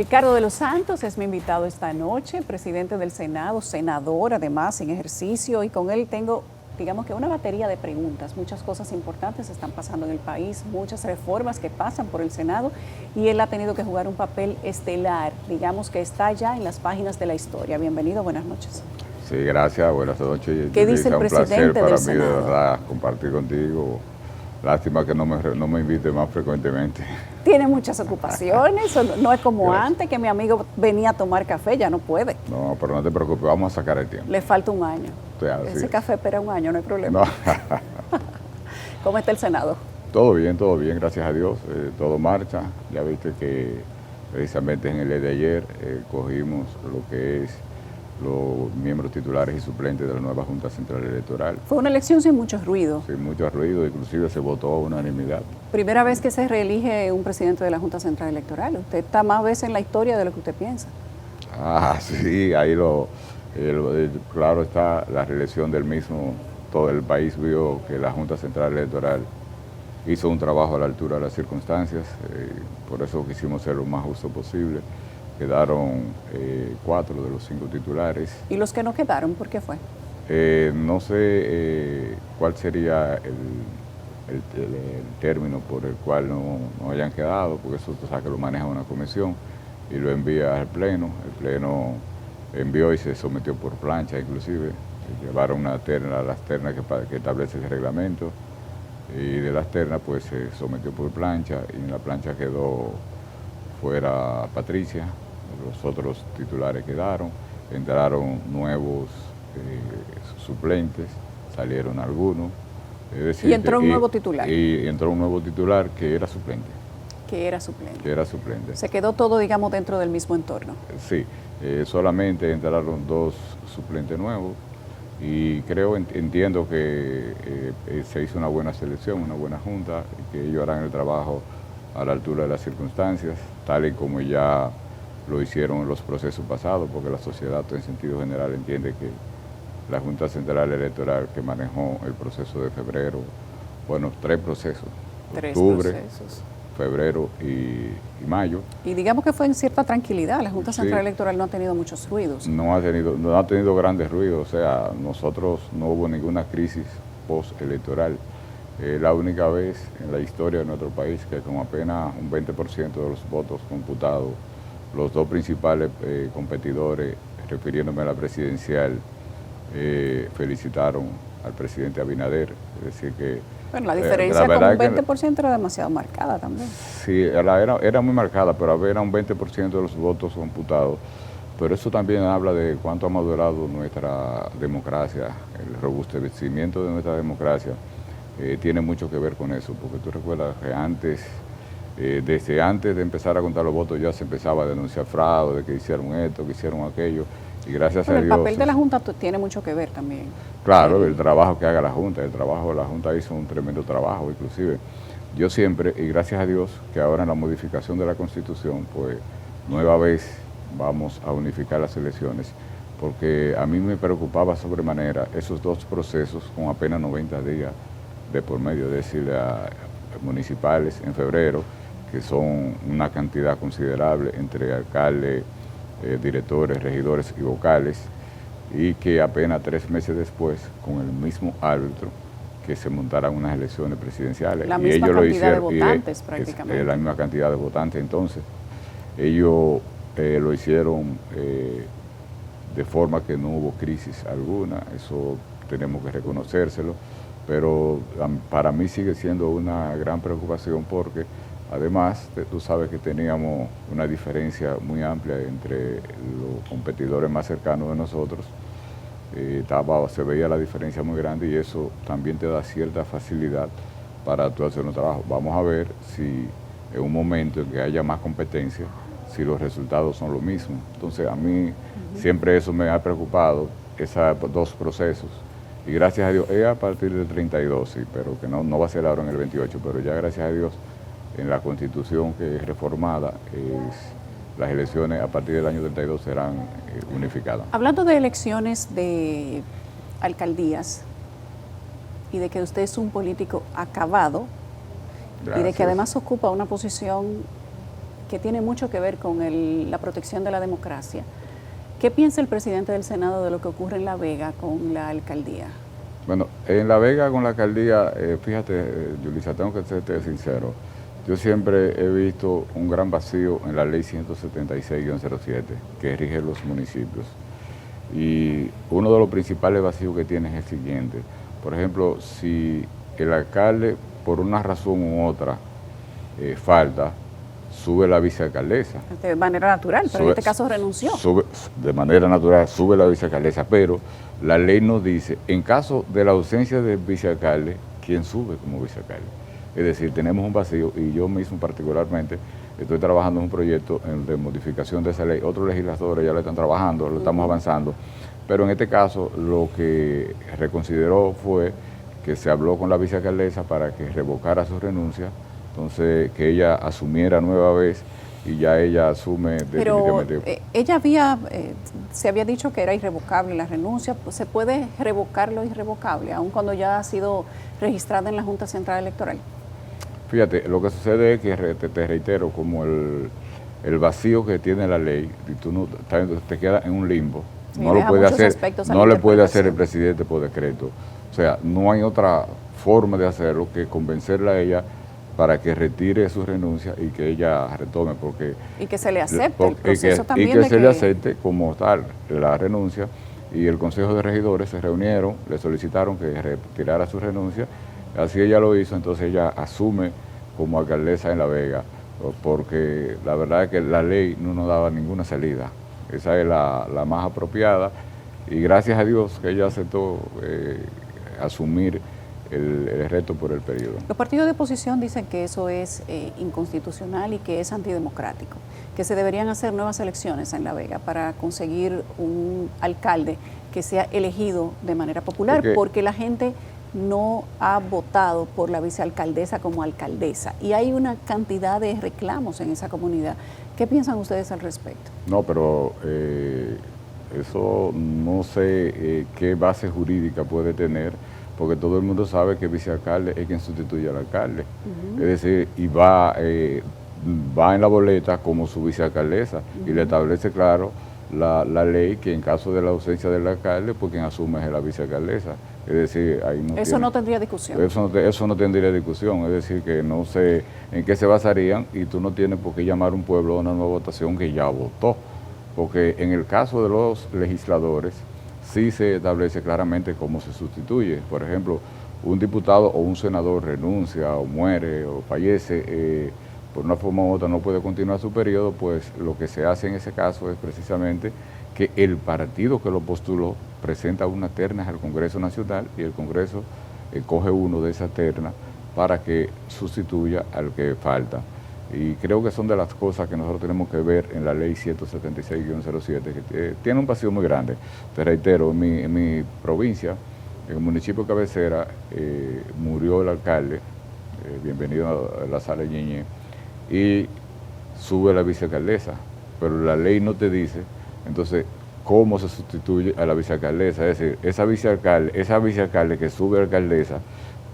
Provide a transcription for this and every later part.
Ricardo de los Santos es mi invitado esta noche, presidente del Senado, senador además en ejercicio, y con él tengo, digamos que una batería de preguntas. Muchas cosas importantes están pasando en el país, muchas reformas que pasan por el Senado, y él ha tenido que jugar un papel estelar, digamos que está ya en las páginas de la historia. Bienvenido, buenas noches. Sí, gracias, buenas noches. ¿Qué dice el presidente del Senado? Un placer para mí, de verdad, compartir contigo. Lástima que no me invite más frecuentemente. Tiene muchas ocupaciones, no es como antes, que mi amigo venía a tomar café, ya no puede. No, pero no te preocupes, vamos a sacar el tiempo. Le falta un año. Ese café espera un año, no hay problema. No. ¿Cómo está el Senado? Todo bien, gracias a Dios, todo marcha. Ya viste que precisamente en el día de ayer cogimos lo que es los miembros titulares y suplentes de la nueva Junta Central Electoral. Fue una elección sin mucho ruido. Sin mucho ruido, inclusive se votó a unanimidad. Primera vez que se reelige un presidente de la Junta Central Electoral. Usted está más veces en la historia de lo que usted piensa. Ah, sí, ahí claro está la reelección del mismo. Todo el país vio que la Junta Central Electoral hizo un trabajo a la altura de las circunstancias, por eso quisimos ser lo más justo posible. Quedaron 4 de los 5 titulares. ¿Y los que no quedaron, por qué fue? No sé cuál sería el término por el cual no hayan quedado, porque eso tú sabes que lo maneja una comisión y lo envía al Pleno. El Pleno envió y se sometió por plancha, inclusive. Llevaron una terna, las ternas que establece el reglamento, y de las ternas pues se sometió por plancha, y en la plancha quedó fuera Patricia. Los otros titulares quedaron, entraron nuevos suplentes, salieron algunos. Es decir, y entró un nuevo titular. Y entró un nuevo titular que era suplente. Que era suplente. Se quedó todo, digamos, dentro del mismo entorno. Sí, solamente entraron 2 suplentes nuevos, y entiendo que se hizo una buena selección, una buena junta, y que ellos harán el trabajo a la altura de las circunstancias, tal y como ya lo hicieron en los procesos pasados, porque la sociedad en sentido general entiende que la Junta Central Electoral, que manejó el proceso de febrero, bueno, 3 procesos, octubre, febrero y mayo. Y digamos que fue en cierta tranquilidad, la Junta Central Electoral no ha tenido muchos ruidos. No ha tenido grandes ruidos, o sea, nosotros no hubo ninguna crisis postelectoral. La única vez en la historia de nuestro país que con apenas un 20% de los votos computados, los 2 principales competidores, refiriéndome a la presidencial, felicitaron al presidente Abinader. Es decir que... Bueno, la diferencia con un 20% era demasiado marcada también. Sí, era muy marcada, pero era un 20% de los votos computados. Pero eso también habla de cuánto ha madurado nuestra democracia, el robustecimiento de nuestra democracia. Tiene mucho que ver con eso, porque tú recuerdas que desde antes de empezar a contar los votos ya se empezaba a denunciar fraude, de que hicieron esto, que hicieron aquello, y gracias a Dios... El papel de la Junta tiene mucho que ver también. Claro, el trabajo que haga la Junta, la Junta hizo un tremendo trabajo, inclusive. Yo siempre, y gracias a Dios, que ahora en la modificación de la Constitución, pues nueva vez vamos a unificar las elecciones, porque a mí me preocupaba sobremanera esos 2 procesos con apenas 90 días de por medio, es decir, municipales en febrero, que son una cantidad considerable entre alcaldes, directores, regidores y vocales, y que apenas 3 meses después, con el mismo árbitro, que se montaran unas elecciones presidenciales. La misma cantidad de votantes prácticamente. La misma cantidad de votantes, entonces, ellos lo hicieron de forma que no hubo crisis alguna, eso tenemos que reconocérselo. Pero para mí sigue siendo una gran preocupación, porque además tú sabes que teníamos una diferencia muy amplia entre los competidores más cercanos de nosotros. Se veía la diferencia muy grande, y eso también te da cierta facilidad para tú hacer un trabajo. Vamos a ver si en un momento en que haya más competencia, si los resultados son los mismos. Entonces a mí siempre eso me ha preocupado, esos 2 procesos. Y gracias a Dios, es a partir del 32, sí, pero que no va a ser ahora en el 28, pero ya gracias a Dios, en la Constitución que es reformada, las elecciones a partir del año 32 serán unificadas. Hablando de elecciones de alcaldías y de que usted es un político acabado, gracias, y de que además ocupa una posición que tiene mucho que ver con la protección de la democracia. ¿Qué piensa el presidente del Senado de lo que ocurre en La Vega con la alcaldía? Bueno, en La Vega con la alcaldía, fíjate, Yulisa, tengo que serte sincero. Yo siempre he visto un gran vacío en la ley 176-07, que rige los municipios. Y uno de los principales vacíos que tiene es el siguiente. Por ejemplo, si el alcalde, por una razón u otra, falta, sube la vicealcaldesa. De manera natural, pero en este caso renunció. De manera natural, sube la vicealcaldesa, pero la ley nos dice, en caso de la ausencia del vicealcalde, ¿quién sube como vicealcalde? Es decir, tenemos un vacío y yo mismo particularmente estoy trabajando en un proyecto de modificación de esa ley. Otros legisladores ya lo están trabajando, lo estamos avanzando, pero en este caso lo que reconsideró fue que se habló con la vicealcaldesa para que revocara su renuncia, entonces que ella asumiera nueva vez y ya ella asume definitivamente. Pero ella se había dicho que era irrevocable la renuncia, pues se puede revocar lo irrevocable, aun cuando ya ha sido registrada en la Junta Central Electoral. Fíjate, lo que sucede es que, te reitero, como el vacío que tiene la ley, y tú no, te quedas en un limbo, sí, no lo puede hacer, no le puede hacer el presidente por decreto. O sea, no hay otra forma de hacerlo que convencerla a ella para que retire su renuncia y que ella retome, porque... Y que se le acepte el proceso también. Y que se le acepte como tal la renuncia, y el Consejo de Regidores se reunieron, le solicitaron que retirara su renuncia, así ella lo hizo, entonces ella asume como alcaldesa en La Vega, porque la verdad es que la ley no nos daba ninguna salida, esa es la más apropiada, y gracias a Dios que ella aceptó asumir el reto por el periodo. Los partidos de oposición dicen que eso es inconstitucional y que es antidemocrático, que se deberían hacer nuevas elecciones en La Vega para conseguir un alcalde que sea elegido de manera popular, porque la gente no ha votado por la vicealcaldesa como alcaldesa y hay una cantidad de reclamos en esa comunidad. ¿Qué piensan ustedes al respecto? No, pero eso no sé qué base jurídica puede tener, porque todo el mundo sabe que el vicealcalde es quien sustituye al alcalde. Es decir, y va en la boleta como su vicealcaldesa y le establece claro la ley que en caso de la ausencia del alcalde, pues quien asume es la vicealcaldesa. Es decir, ahí no tendría discusión. Eso no tendría discusión, es decir, que no sé en qué se basarían y tú no tienes por qué llamar a un pueblo a una nueva votación que ya votó, porque en el caso de los legisladores sí se establece claramente cómo se sustituye. Por ejemplo, un diputado o un senador renuncia o muere o fallece, por una forma u otra no puede continuar su periodo, pues lo que se hace en ese caso es precisamente que el partido que lo postuló presenta una terna al Congreso Nacional y el Congreso coge uno de esa terna para que sustituya al que falta. Y creo que son de las cosas que nosotros tenemos que ver en la ley 176-07, que tiene un vacío muy grande. Te reitero, en mi provincia, en el municipio de Cabecera, murió el alcalde, bienvenido a la Sala Ñeñe, y sube la vicealcaldesa, pero la ley no te dice, entonces, cómo se sustituye a la vicealcaldesa. Es decir, esa vicealcalde que sube a alcaldesa,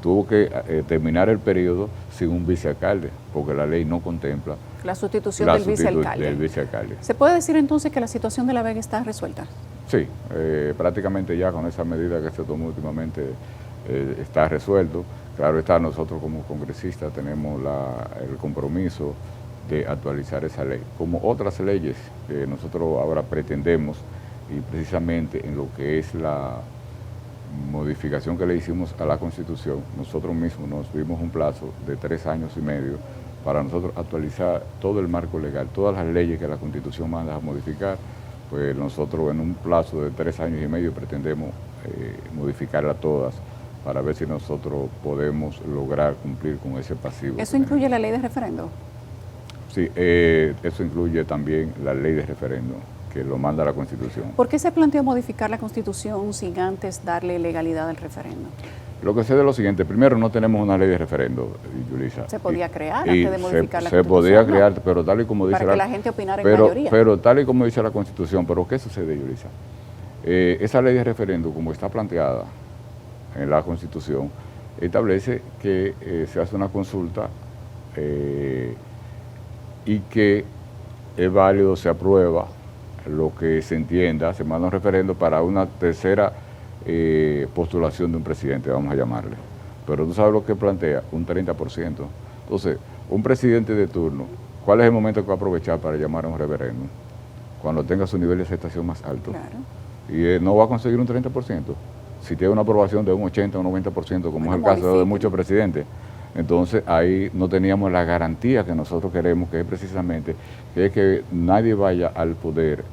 tuvo que terminar el periodo sin un vicealcalde, porque la ley no contempla la sustitución del vicealcalde. ¿Se puede decir entonces que la situación de La Vega está resuelta? Sí, prácticamente ya con esa medida que se tomó últimamente está resuelto. Claro está, nosotros como congresistas tenemos el compromiso de actualizar esa ley, como otras leyes que nosotros ahora pretendemos, y precisamente en lo que es la modificación que le hicimos a la Constitución, nosotros mismos nos dimos un plazo de 3 años y medio para nosotros actualizar todo el marco legal, todas las leyes que la Constitución manda a modificar, pues nosotros en un plazo de 3 años y medio pretendemos modificarlas todas para ver si nosotros podemos lograr cumplir con ese pasivo. ¿Eso incluye la ley de referendo? Sí, eso incluye también la ley de referendo, que lo manda la Constitución. ¿Por qué se planteó modificar la Constitución sin antes darle legalidad al referendo? Lo que sucede es lo siguiente: primero, no tenemos una ley de referendo, Yulisa. Se podía crear antes de modificar la Constitución. Se podía crear, pero tal y como dice para que la gente opinara en mayoría. Pero tal y como dice la Constitución, ¿pero qué sucede, Yulisa? Esa ley de referendo, como está planteada en la Constitución, establece que se hace una consulta y que es válido, se aprueba lo que se entienda, se manda un referendo para una tercera postulación de un presidente, vamos a llamarle. Pero tú sabes lo que plantea, un 30%. Entonces, un presidente de turno, ¿cuál es el momento que va a aprovechar para llamar a un referéndum? Cuando tenga su nivel de aceptación más alto. Claro. Y no va a conseguir un 30%. Si tiene una aprobación de un 80 o un 90%, como es el caso de muchos presidentes, entonces ahí no teníamos la garantía que nosotros queremos, que es precisamente que nadie vaya al poder,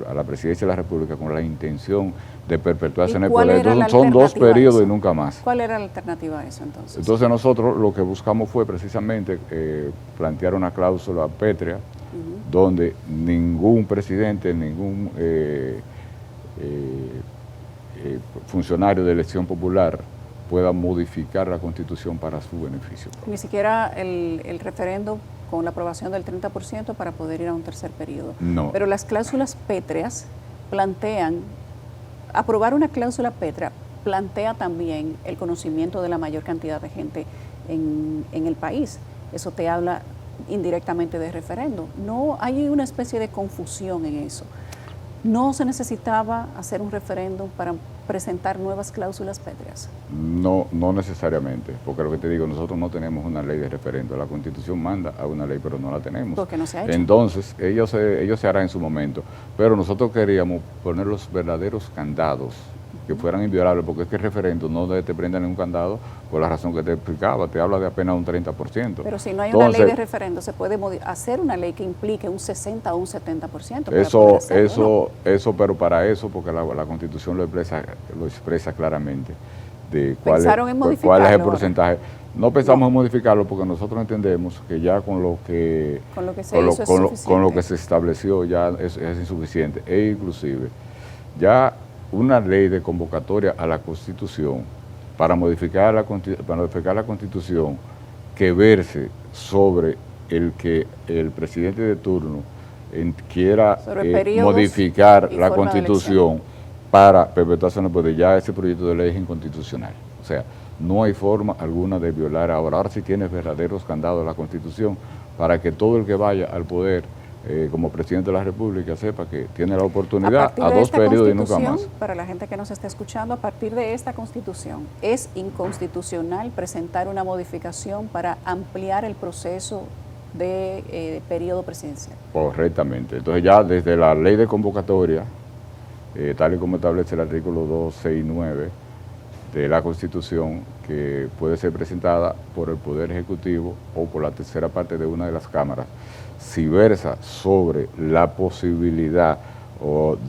a la presidencia de la República, con la intención de perpetuarse en el poder. Entonces son 2 periodos y nunca más. ¿Cuál era la alternativa a eso entonces? Entonces nosotros lo que buscamos fue precisamente plantear una cláusula pétrea, donde ningún presidente, ningún funcionario de elección popular pueda modificar la Constitución para su beneficio. Ni siquiera el referendo con la aprobación del 30% para poder ir a un tercer periodo. No. Pero las cláusulas pétreas plantean, aprobar una cláusula pétrea plantea también el conocimiento de la mayor cantidad de gente en el país. Eso te habla indirectamente de referendo. No hay una especie de confusión en eso. ¿No se necesitaba hacer un referéndum para presentar nuevas cláusulas pétreas? No, no necesariamente, porque lo que te digo, nosotros no tenemos una ley de referendo. La Constitución manda a una ley, pero no la tenemos. Porque no se ha hecho. Entonces, ellos se harán en su momento. Pero nosotros queríamos poner los verdaderos candados que fueran inviolables, porque es que el referendo no te prenda ningún candado por la razón que te explicaba, te habla de apenas un 30%. Pero si no hay una ley de referendo, se puede hacer una ley que implique un 60 o un 70%. Eso, pero para eso, porque la Constitución lo expresa claramente, de cuál es el porcentaje. No pensamos en modificarlo porque nosotros entendemos que ya con lo que se estableció ya es insuficiente, e inclusive ya una ley de convocatoria a la Constitución para modificar la Constitución que verse sobre el que el presidente de turno quiera modificar la Constitución para perpetuarse en el poder, ya ese proyecto de ley es inconstitucional. O sea, no hay forma alguna de violar ahora sí tienes verdaderos candados de la Constitución para que todo el que vaya al poder como presidente de la República sepa que tiene la oportunidad a 2 periodos y nunca más. Para la gente que nos está escuchando, a partir de esta Constitución, ¿es inconstitucional presentar una modificación para ampliar el proceso de periodo presidencial? Correctamente. Entonces ya desde la ley de convocatoria, tal y como establece el artículo 269 de la Constitución, que puede ser presentada por el Poder Ejecutivo o por la tercera parte de una de las cámaras, si versa sobre la posibilidad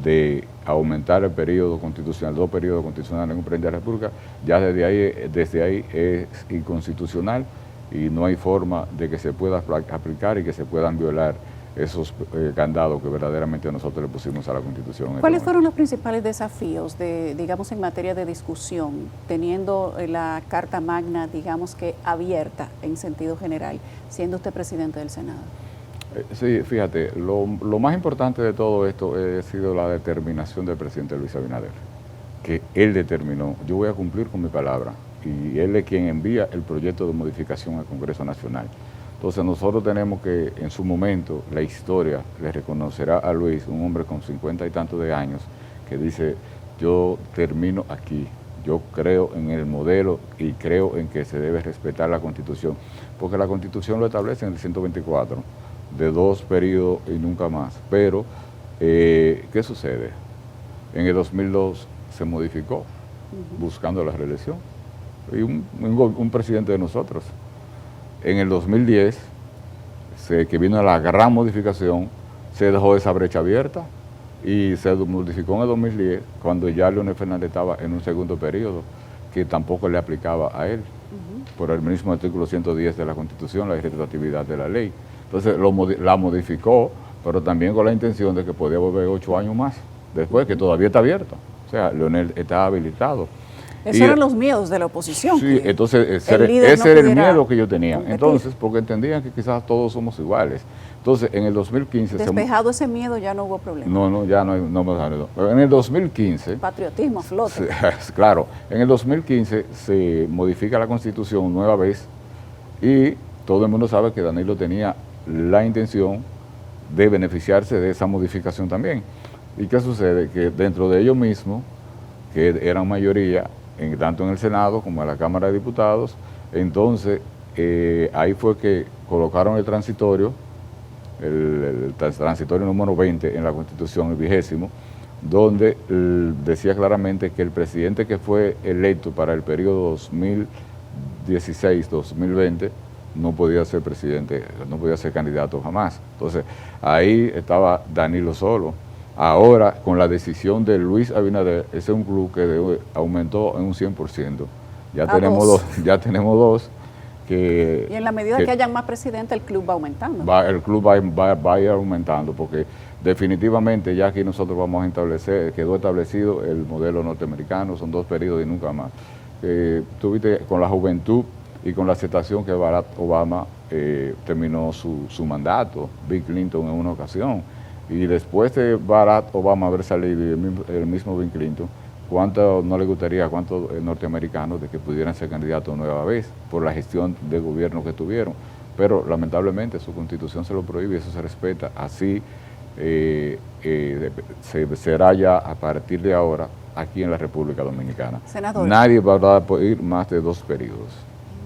de aumentar el periodo constitucional, 2 periodos constitucionales en un presidente de la República, ya desde ahí es inconstitucional y no hay forma de que se pueda aplicar y que se puedan violar esos candados que verdaderamente nosotros le pusimos a la Constitución. ¿Cuáles fueron los principales desafíos, digamos, en materia de discusión, teniendo la Carta Magna, digamos que abierta en sentido general, siendo usted presidente del Senado? Sí, fíjate, lo más importante de todo esto ha sido la determinación del presidente Luis Abinader, que él determinó, yo voy a cumplir con mi palabra, y él es quien envía el proyecto de modificación al Congreso Nacional. Entonces nosotros tenemos que, en su momento, la historia le reconocerá a Luis, un hombre con 50 y tantos de años, que dice, yo termino aquí, yo creo en el modelo y creo en que se debe respetar la Constitución, porque la Constitución lo establece en el 124, de 2 periodos y nunca más. Pero, ¿qué sucede? En el 2002 se modificó, buscando la reelección, y un presidente de nosotros. En el 2010, que vino la gran modificación, se dejó esa brecha abierta y se modificó en el 2010, cuando ya Leonel Fernández estaba en un segundo periodo, que tampoco le aplicaba a él, por el mismo artículo 110 de la Constitución, la retroactividad de la ley. Entonces la modificó, pero también con la intención de que podía volver 8 años más, después que todavía está abierto. O sea, Leonel está habilitado. Esos eran los miedos de la oposición. Sí, entonces ese era el miedo que yo tenía. Entonces, porque entendían que quizás todos somos iguales. Entonces, en el 2015... Despejado ese miedo, ya no hubo problema. No, ya no. Pero en el 2015... Patriotismo a flote. Claro, en el 2015 se modifica la Constitución nueva vez y todo el mundo sabe que Danilo tenía la intención de beneficiarse de esa modificación también. ¿Y qué sucede? Que dentro de ellos mismos, que eran mayoría, tanto en el Senado como en la Cámara de Diputados, entonces ahí fue que colocaron el transitorio número 20 en la Constitución, el 20º, donde decía claramente que el presidente que fue electo para el periodo 2016-2020 no podía ser presidente, no podía ser candidato jamás. Entonces, ahí estaba Danilo solo. Ahora, con la decisión de Luis Abinader, ese es un club que aumentó en un 100%. Ya tenemos dos. Y en la medida que hayan más presidentes, el club va aumentando. El club va a ir aumentando, porque definitivamente ya aquí nosotros vamos a establecer, quedó establecido el modelo norteamericano, son 2 periodos y nunca más. Tuviste con la juventud y con la aceptación que Barack Obama terminó su mandato, Bill Clinton en una ocasión, y después de Barack Obama haber salido y el mismo Bill Clinton, ¿cuánto no le gustaría a cuántos norteamericanos de que pudieran ser candidatos nueva vez por la gestión de gobierno que tuvieron? Pero lamentablemente su constitución se lo prohíbe y eso se respeta. Así será ya a partir de ahora aquí en la República Dominicana. Senador, nadie va a poder ir más de 2 periodos.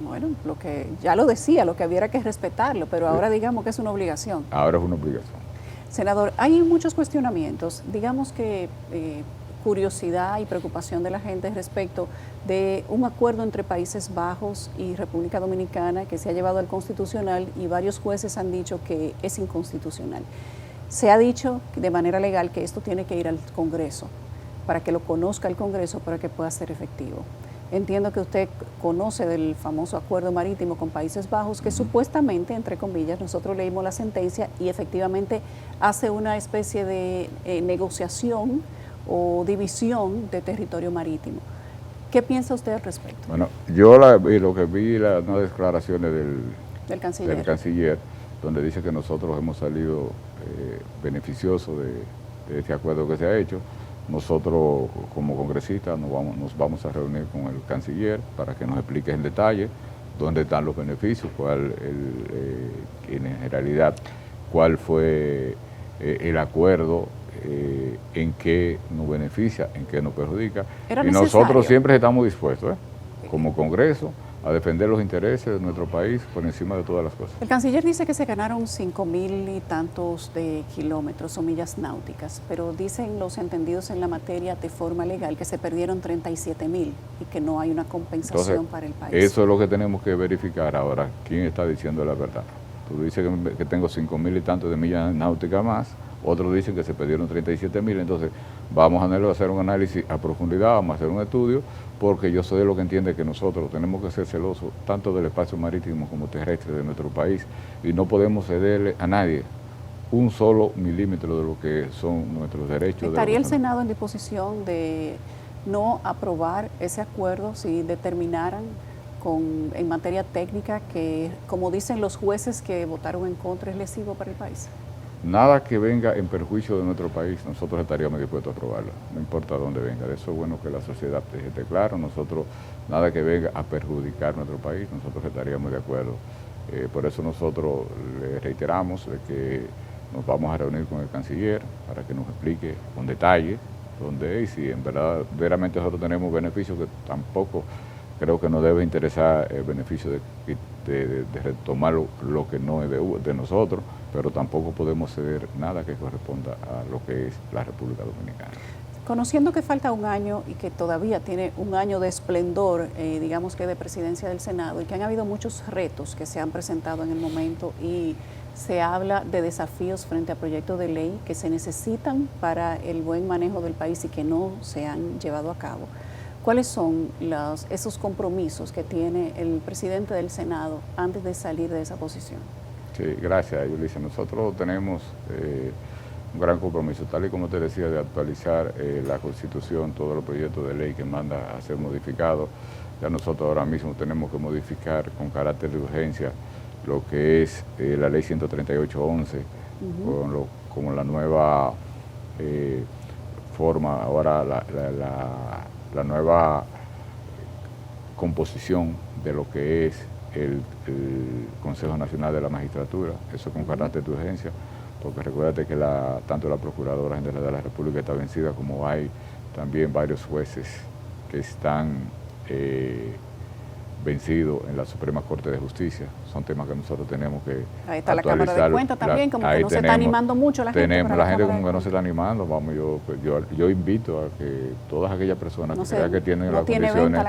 Bueno, lo que ya lo decía, lo que hubiera que respetarlo, pero ahora digamos que es una obligación. Ahora es una obligación. Senador, hay muchos cuestionamientos, digamos que curiosidad y preocupación de la gente respecto de un acuerdo entre Países Bajos y República Dominicana que se ha llevado al Constitucional y varios jueces han dicho que es inconstitucional. Se ha dicho de manera legal que esto tiene que ir al Congreso, para que lo conozca el Congreso, para que pueda ser efectivo. Entiendo que usted conoce del famoso acuerdo marítimo con Países Bajos, que supuestamente, entre comillas, nosotros leímos la sentencia y efectivamente hace una especie de negociación o división de territorio marítimo. ¿Qué piensa usted al respecto? Bueno, yo lo que vi las declaraciones del canciller, donde dice que nosotros hemos salido beneficiosos de este acuerdo que se ha hecho. Nosotros como congresistas nos vamos a reunir con el canciller para que nos explique en detalle dónde están los beneficios, en realidad cuál fue el acuerdo, en qué nos beneficia, en qué nos perjudica. Y nosotros siempre estamos dispuestos, como Congreso, a defender los intereses de nuestro país por encima de todas las cosas. El canciller dice que se ganaron 5.000 y tantos de kilómetros o millas náuticas, pero dicen los entendidos en la materia de forma legal que se perdieron 37.000 y que no hay una compensación para el país. Eso es lo que tenemos que verificar ahora, quién está diciendo la verdad. Tú dices que tengo 5.000 y tantos de millas náuticas más, otros dicen que se perdieron 37.000, entonces vamos a hacer un análisis a profundidad, vamos a hacer un estudio, porque yo soy de lo que entiende que nosotros tenemos que ser celosos tanto del espacio marítimo como terrestre de nuestro país y no podemos cederle a nadie un solo milímetro de lo que son nuestros derechos. ¿Estaría el Senado en disposición de no aprobar ese acuerdo si determinaran en materia técnica que, como dicen los jueces que votaron en contra, es lesivo para el país? Nada que venga en perjuicio de nuestro país, nosotros estaríamos dispuestos a aprobarlo, no importa dónde venga. De eso es bueno que la sociedad esté claro, nosotros, nada que venga a perjudicar nuestro país, nosotros estaríamos de acuerdo. Por eso nosotros le reiteramos de que nos vamos a reunir con el canciller para que nos explique con detalle dónde es y si en verdad verdaderamente nosotros tenemos beneficios que tampoco creo que nos debe interesar el beneficio de retomar lo que no es de nosotros, pero tampoco podemos ceder nada que corresponda a lo que es la República Dominicana. Conociendo que falta un año y que todavía tiene un año de esplendor, digamos que de presidencia del Senado, y que han habido muchos retos que se han presentado en el momento y se habla de desafíos frente a proyectos de ley que se necesitan para el buen manejo del país y que no se han llevado a cabo. ¿Cuáles son esos compromisos que tiene el presidente del Senado antes de salir de esa posición? Sí, gracias, Yulisa. Nosotros tenemos un gran compromiso, tal y como te decía, de actualizar la Constitución, todos los proyectos de ley que manda a ser modificados. Ya nosotros ahora mismo tenemos que modificar con carácter de urgencia lo que es la ley 13811, como la nueva forma, ahora la nueva composición de lo que es el Consejo Nacional de la Magistratura, eso con carácter de urgencia, porque recuérdate que tanto la Procuradora General de la República está vencida, como hay también varios jueces que están vencidos en la Suprema Corte de Justicia. Son temas que nosotros tenemos que Ahí está la Cámara de Cuentas también, como que no se está animando mucho la gente. La gente como que no se está animando. Vamos, yo invito a que todas aquellas personas que crean que tienen las condiciones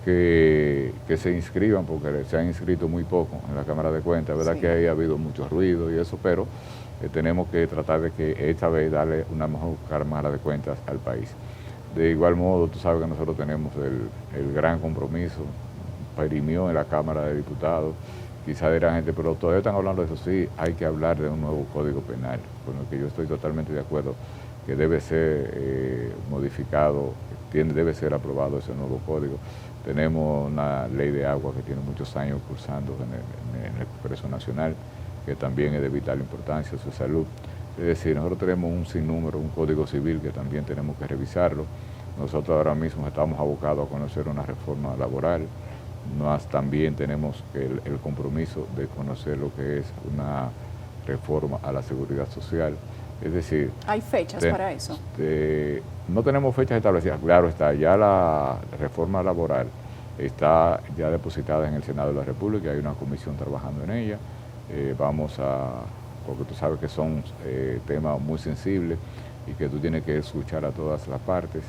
que se inscriban, porque se han inscrito muy poco en la Cámara de Cuentas. Es verdad que ahí ha habido mucho ruido y eso, pero tenemos que tratar de que esta vez darle una mejor Cámara de Cuentas al país. De igual modo, tú sabes que nosotros tenemos el gran compromiso, perimió en la Cámara de Diputados, quizá dirán gente, pero todavía están hablando de eso. Sí, hay que hablar de un nuevo Código Penal, con el que yo estoy totalmente de acuerdo, que debe ser modificado, debe ser aprobado ese nuevo código. Tenemos una ley de agua que tiene muchos años cursando en el Congreso Nacional, que también es de vital importancia, su salud. Es decir, nosotros tenemos un sinnúmero, un Código Civil que también tenemos que revisarlo. Nosotros ahora mismo estamos abocados a conocer una reforma laboral. También tenemos el compromiso de conocer lo que es una reforma a la seguridad social. Es decir, ¿hay fechas para eso? No tenemos fechas establecidas. Claro está, ya la reforma laboral está ya depositada en el Senado de la República, hay una comisión trabajando en ella. Porque tú sabes que son temas muy sensibles y que tú tienes que escuchar a todas las partes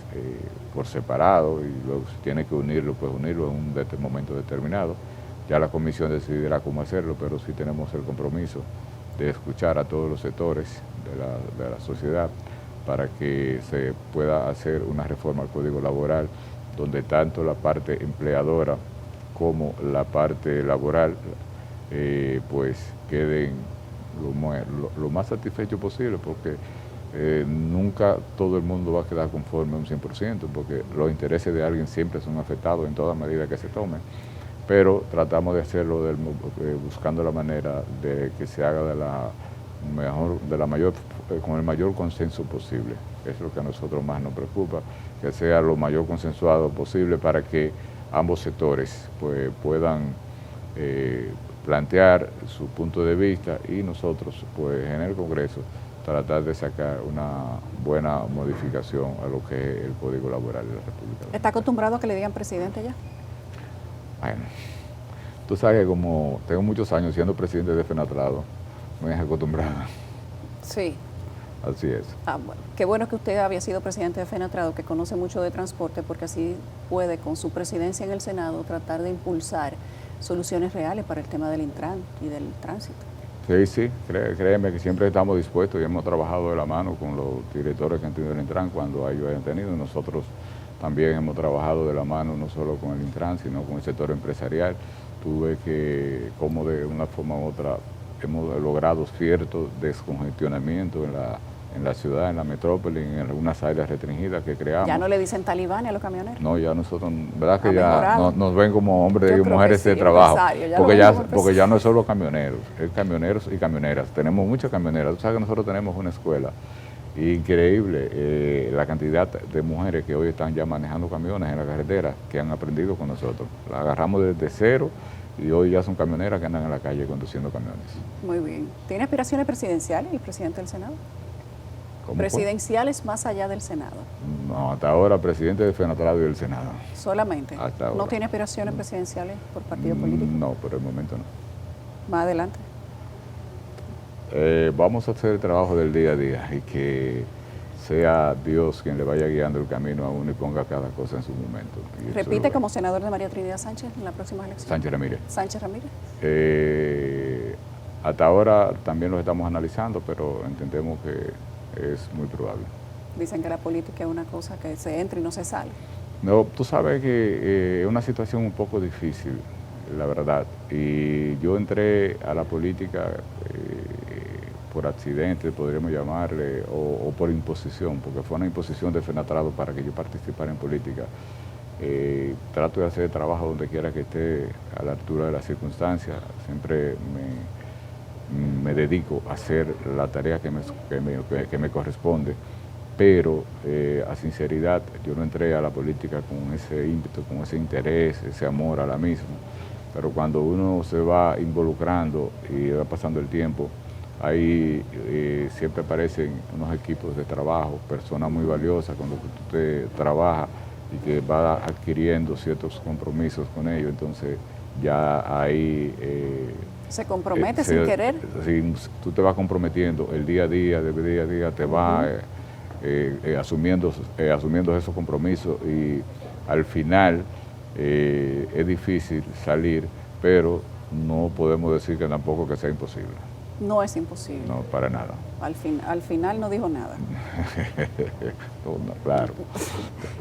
por separado, y luego si tienes que unirlo, pues unirlo en un momento determinado. Ya la comisión decidirá cómo hacerlo, pero sí tenemos el compromiso de escuchar a todos los sectores de la sociedad para que se pueda hacer una reforma al Código Laboral donde tanto la parte empleadora como la parte laboral pues queden lo más satisfecho posible, porque nunca todo el mundo va a quedar conforme un 100%, porque los intereses de alguien siempre son afectados en toda medida que se tomen, pero tratamos de hacerlo buscando la manera de que se haga con el mayor consenso posible. Es lo que a nosotros más nos preocupa, que sea lo mayor consensuado posible para que ambos sectores pues, puedan plantear su punto de vista y nosotros pues en el Congreso tratar de sacar una buena modificación a lo que es el Código Laboral de la República. ¿Está acostumbrado a que le digan presidente ya? Bueno, tú sabes que como tengo muchos años siendo presidente de FENATRADO, me he acostumbrado. Sí. Así es. Bueno. Qué bueno que usted había sido presidente de FENATRADO, que conoce mucho de transporte, porque así puede, con su presidencia en el Senado, tratar de impulsar soluciones reales para el tema del Intran y del tránsito. Sí, créeme que siempre estamos dispuestos y hemos trabajado de la mano con los directores que han tenido el Intran cuando ellos hayan tenido. Nosotros también hemos trabajado de la mano no solo con el Intran, sino con el sector empresarial. Tuve que, como de una forma u otra, hemos logrado cierto descongestionamiento en la ciudad, en la metrópoli, en algunas áreas restringidas que creamos. ¿Ya no le dicen talibanes a los camioneros? No, ya nosotros, verdad que ya nos ven como hombres y mujeres de trabajo, porque ya no es solo camioneros, es camioneros y camioneras. Tenemos muchas camioneras. Tú sabes que nosotros tenemos una escuela increíble, la cantidad de mujeres que hoy están ya manejando camiones en la carretera, que han aprendido con nosotros. La agarramos desde cero y hoy ya son camioneras que andan en la calle conduciendo camiones. Muy bien. ¿Tiene aspiraciones presidenciales el presidente del Senado? ¿Presidenciales más allá del Senado? No, hasta ahora presidente de FENATRADO y del Senado. ¿Solamente? Hasta ahora. ¿No tiene aspiraciones presidenciales por partido político? No, por el momento no. ¿Más adelante? Vamos a hacer el trabajo del día a día y que sea Dios quien le vaya guiando el camino a uno y ponga cada cosa en su momento. ¿Repite como senador de María Trinidad Sánchez en la próxima elección? Sánchez Ramírez. ¿Sánchez Ramírez? Hasta ahora también lo estamos analizando, pero entendemos que es muy probable. Dicen que la política es una cosa que se entra y no se sale. No, tú sabes que es una situación un poco difícil, la verdad. Y yo entré a la política por accidente, podríamos llamarle, o por imposición, porque fue una imposición de FENATRADO para que yo participara en política. Trato de hacer trabajo donde quiera que esté a la altura de las circunstancias. Siempre me dedico a hacer la tarea que me corresponde, pero a sinceridad yo no entré a la política con ese ímpetu, con ese interés, ese amor a la misma. pero cuando uno se va involucrando y va pasando el tiempo, ahí siempre aparecen unos equipos de trabajo, personas muy valiosas con los que tú te trabajas y que vas adquiriendo ciertos compromisos con ellos, entonces ya ahí... ¿Se compromete sin querer? Si tú te vas comprometiendo el día a día, te vas asumiendo esos compromisos y al final es difícil salir, pero no podemos decir que tampoco que sea imposible. No es imposible. No, para nada. Al final no dijo nada. No, claro.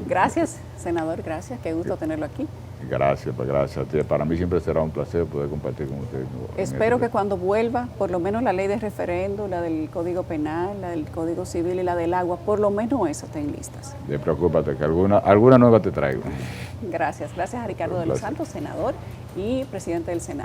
Gracias, senador, gracias. Qué gusto tenerlo aquí. Gracias, pues gracias. Para mí siempre será un placer poder compartir con usted. Espero que cuando vuelva, por lo menos la ley de referendo, la del Código Penal, la del Código Civil y la del agua, por lo menos esas estén listas. No preocúpate, que alguna nueva te traigo. Gracias. Gracias a Ricardo de los Santos, senador y presidente del Senado.